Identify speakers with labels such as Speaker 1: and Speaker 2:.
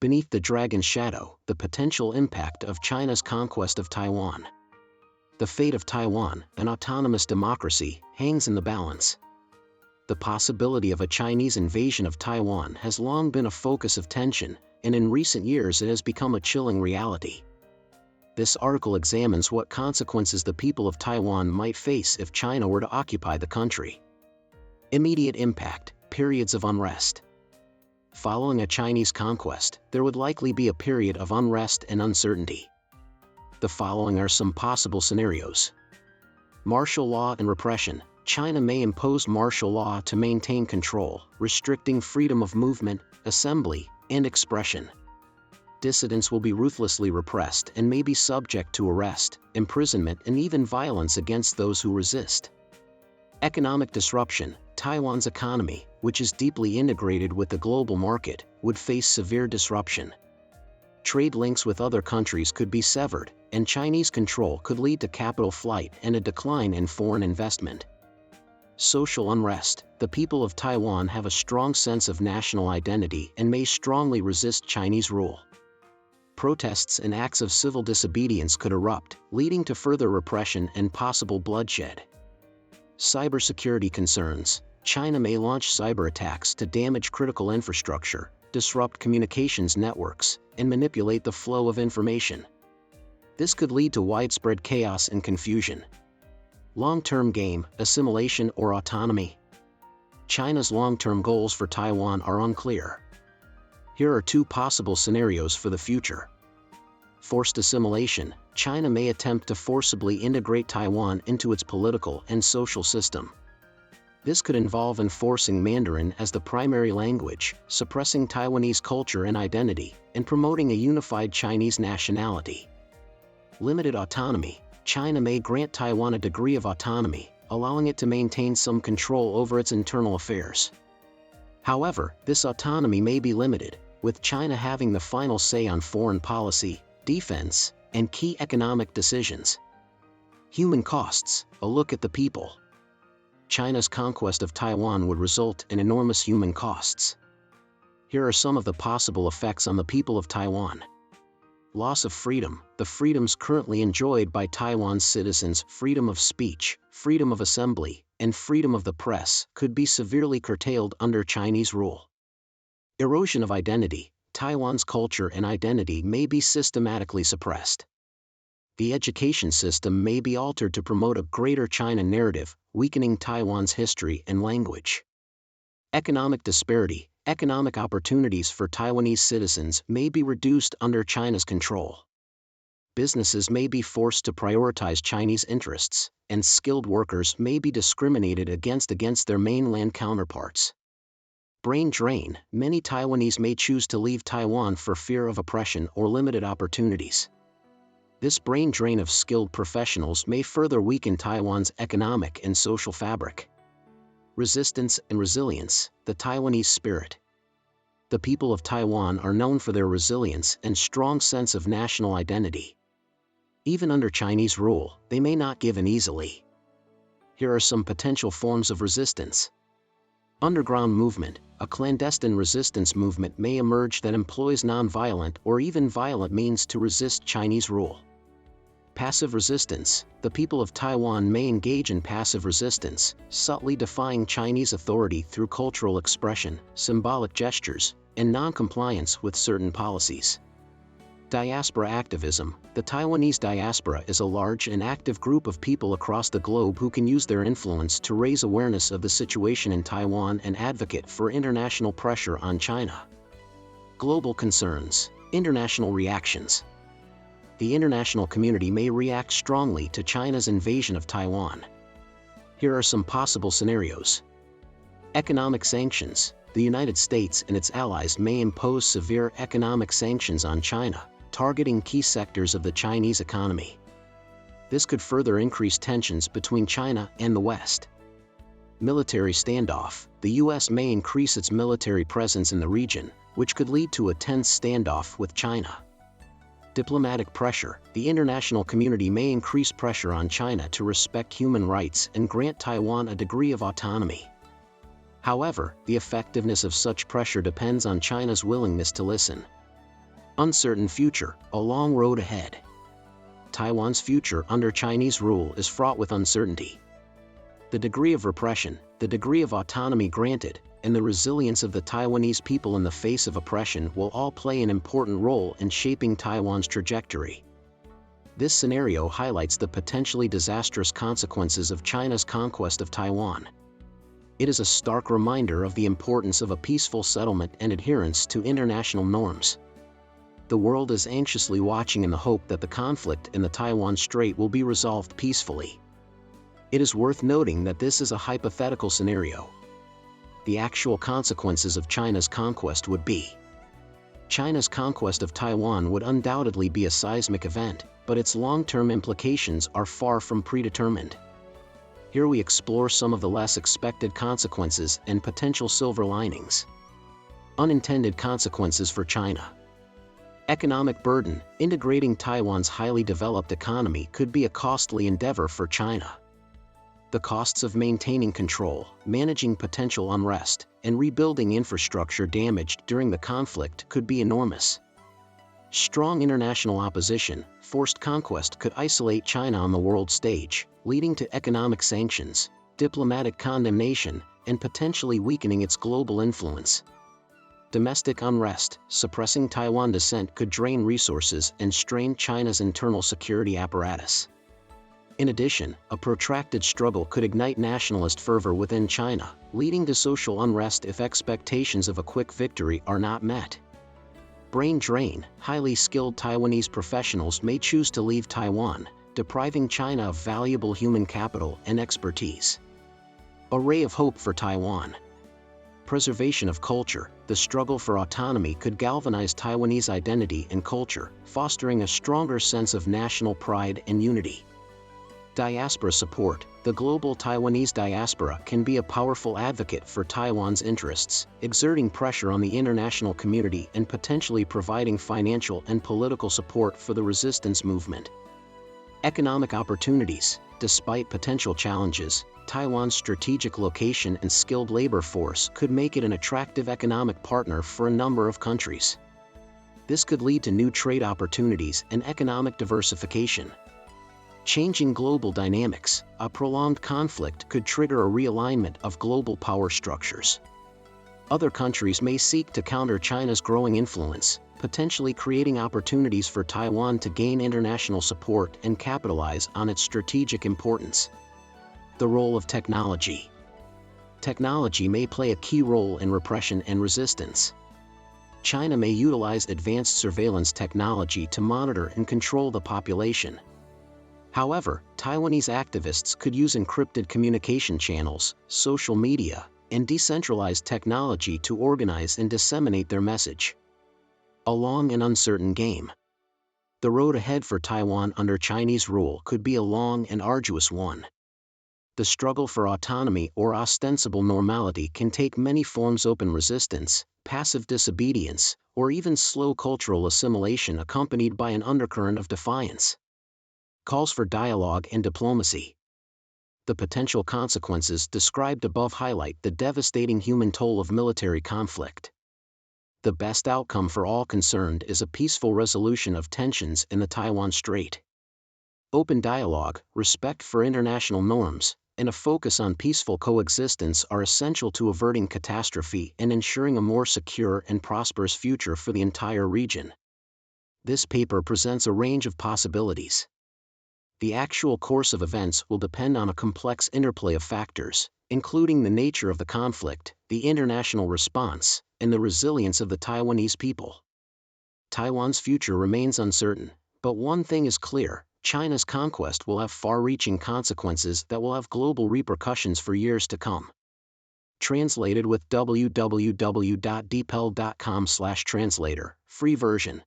Speaker 1: Beneath the dragon's shadow, the potential impact of China's conquest of Taiwan. The fate of Taiwan, an autonomous democracy, hangs in the balance. The possibility of a Chinese invasion of Taiwan has long been a focus of tension, and in recent years it has become a chilling reality. This article examines what consequences the people of Taiwan might face if China were to occupy the country. Immediate impact: periods of unrest. Following a Chinese conquest, there would likely be a period of unrest and uncertainty. The following are some possible scenarios. Martial law and repression. China may impose martial law to maintain control, restricting freedom of movement, assembly, and expression. Dissidents will be ruthlessly repressed and may be subject to arrest, imprisonment, and even violence against those who resist. Economic disruption. Taiwan's economy, which is deeply integrated with the global market, would face severe disruption. Trade links with other countries could be severed, and Chinese control could lead to capital flight and a decline in foreign investment. Social unrest. The people of Taiwan have a strong sense of national identity and may strongly resist Chinese rule. Protests and acts of civil disobedience could erupt, leading to further repression and possible bloodshed. Cybersecurity concerns. China may launch cyber attacks to damage critical infrastructure, disrupt communications networks, and manipulate the flow of information. This could lead to widespread chaos and confusion. Long-term game: assimilation or autonomy. China's long-term goals for Taiwan are unclear. Here are two possible scenarios for the future. Forced assimilation. China may attempt to forcibly integrate Taiwan into its political and social system. This could involve enforcing Mandarin as the primary language, suppressing Taiwanese culture and identity, and promoting a unified Chinese nationality. Limited autonomy. China may grant Taiwan a degree of autonomy, allowing it to maintain some control over its internal affairs. However, this autonomy may be limited, with China having the final say on foreign policy, defense, and key economic decisions. Human costs. A look at the people. China's conquest of Taiwan would result in enormous human costs. Here are some of the possible effects on the people of Taiwan. Loss of freedom. The freedoms currently enjoyed by Taiwan's citizens, freedom of speech, freedom of assembly, and freedom of the press, could be severely curtailed under Chinese rule. Erosion of identity. Taiwan's culture and identity may be systematically suppressed. The education system may be altered to promote a Greater China narrative, weakening Taiwan's history and language. Economic disparity. Economic opportunities for Taiwanese citizens may be reduced under China's control. Businesses may be forced to prioritize Chinese interests, and skilled workers may be discriminated against their mainland counterparts. Brain drain. Many Taiwanese may choose to leave Taiwan for fear of oppression or limited opportunities. This brain drain of skilled professionals may further weaken Taiwan's economic and social fabric. Resistance and resilience. The Taiwanese spirit. The people of Taiwan are known for their resilience and strong sense of national identity. Even under Chinese rule, they may not give in easily. Here are some potential forms of resistance. Underground movement. A clandestine resistance movement may emerge that employs nonviolent or even violent means to resist Chinese rule. Passive resistance. The people of Taiwan may engage in passive resistance, subtly defying Chinese authority through cultural expression, symbolic gestures, and non-compliance with certain policies. Diaspora activism. The Taiwanese diaspora is a large and active group of people across the globe who can use their influence to raise awareness of the situation in Taiwan and advocate for international pressure on China. Global concerns. International reactions. The international community may react strongly to China's invasion of Taiwan. Here are some possible scenarios. Economic sanctions. The United States and its allies may impose severe economic sanctions on China, targeting key sectors of the Chinese economy. This could further increase tensions between China and the West. Military standoff. The U.S. may increase its military presence in the region, which could lead to a tense standoff with China. Diplomatic pressure. The international community may increase pressure on China to respect human rights and grant Taiwan a degree of autonomy. However, the effectiveness of such pressure depends on China's willingness to listen. Uncertain future, a long road ahead. Taiwan's future under Chinese rule is fraught with uncertainty. The degree of repression, the degree of autonomy granted, and the resilience of the Taiwanese people in the face of oppression will all play an important role in shaping Taiwan's trajectory. This scenario highlights the potentially disastrous consequences of China's conquest of Taiwan. It is a stark reminder of the importance of a peaceful settlement and adherence to international norms. The world is anxiously watching in the hope that the conflict in the Taiwan Strait will be resolved peacefully. It is worth noting that this is a hypothetical scenario. The actual consequences of China's conquest would be: China's conquest of Taiwan would undoubtedly be a seismic event, but its long-term implications are far from predetermined. Here we explore some of the less expected consequences and potential silver linings. Unintended consequences for China. Economic burden. Integrating Taiwan's highly developed economy could be a costly endeavor for China. The costs of maintaining control, managing potential unrest, and rebuilding infrastructure damaged during the conflict could be enormous. Strong international opposition. Forced conquest could isolate China on the world stage, leading to economic sanctions, diplomatic condemnation, and potentially weakening its global influence. Domestic unrest. Suppressing Taiwan dissent could drain resources and strain China's internal security apparatus. In addition, a protracted struggle could ignite nationalist fervor within China, leading to social unrest if expectations of a quick victory are not met. Brain drain. Highly skilled Taiwanese professionals may choose to leave Taiwan, depriving China of valuable human capital and expertise. A ray of hope for Taiwan. Preservation of culture. The struggle for autonomy could galvanize Taiwanese identity and culture, fostering a stronger sense of national pride and unity. Diaspora support. The global Taiwanese diaspora can be a powerful advocate for Taiwan's interests, exerting pressure on the international community and potentially providing financial and political support for the resistance movement. Economic opportunities. Despite potential challenges, Taiwan's strategic location and skilled labor force could make it an attractive economic partner for a number of countries. This could lead to new trade opportunities and economic diversification. Changing global dynamics. A prolonged conflict could trigger a realignment of global power structures. Other countries may seek to counter China's growing influence, potentially creating opportunities for Taiwan to gain international support and capitalize on its strategic importance. The role of technology. Technology may play a key role in repression and resistance. China may utilize advanced surveillance technology to monitor and control the population. However, Taiwanese activists could use encrypted communication channels, social media, and decentralized technology to organize and disseminate their message. A long and uncertain game. The road ahead for Taiwan under Chinese rule could be a long and arduous one. The struggle for autonomy or ostensible normality can take many forms: open resistance, passive disobedience, or even slow cultural assimilation accompanied by an undercurrent of defiance. Calls for dialogue and diplomacy. The potential consequences described above highlight the devastating human toll of military conflict. The best outcome for all concerned is a peaceful resolution of tensions in the Taiwan Strait. Open dialogue, respect for international norms, and a focus on peaceful coexistence are essential to averting catastrophe and ensuring a more secure and prosperous future for the entire region. This paper presents a range of possibilities. The actual course of events will depend on a complex interplay of factors, including the nature of the conflict, the international response, and the resilience of the Taiwanese people. Taiwan's future remains uncertain, but one thing is clear: China's conquest will have far-reaching consequences that will have global repercussions for years to come. Translated with www.dpel.com/translator, free version.